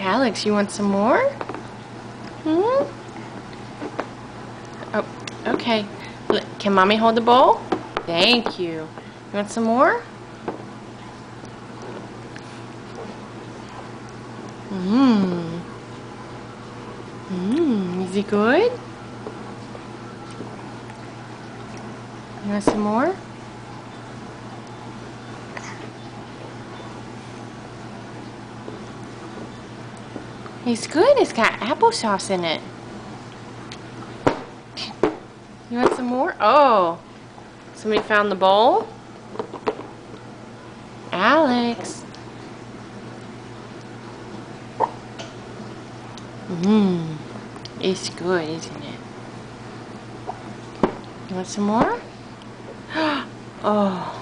Alex, you want some more? Hmm? Oh, okay. Can Mommy hold the bowl? Thank you. You want some more? Mmm. Mmm. Is it good? You want some more? It's good. It's got applesauce in it. You want some more? Oh. Somebody found the bowl? Alex. Mmm. It's good, isn't it? You want some more? Oh.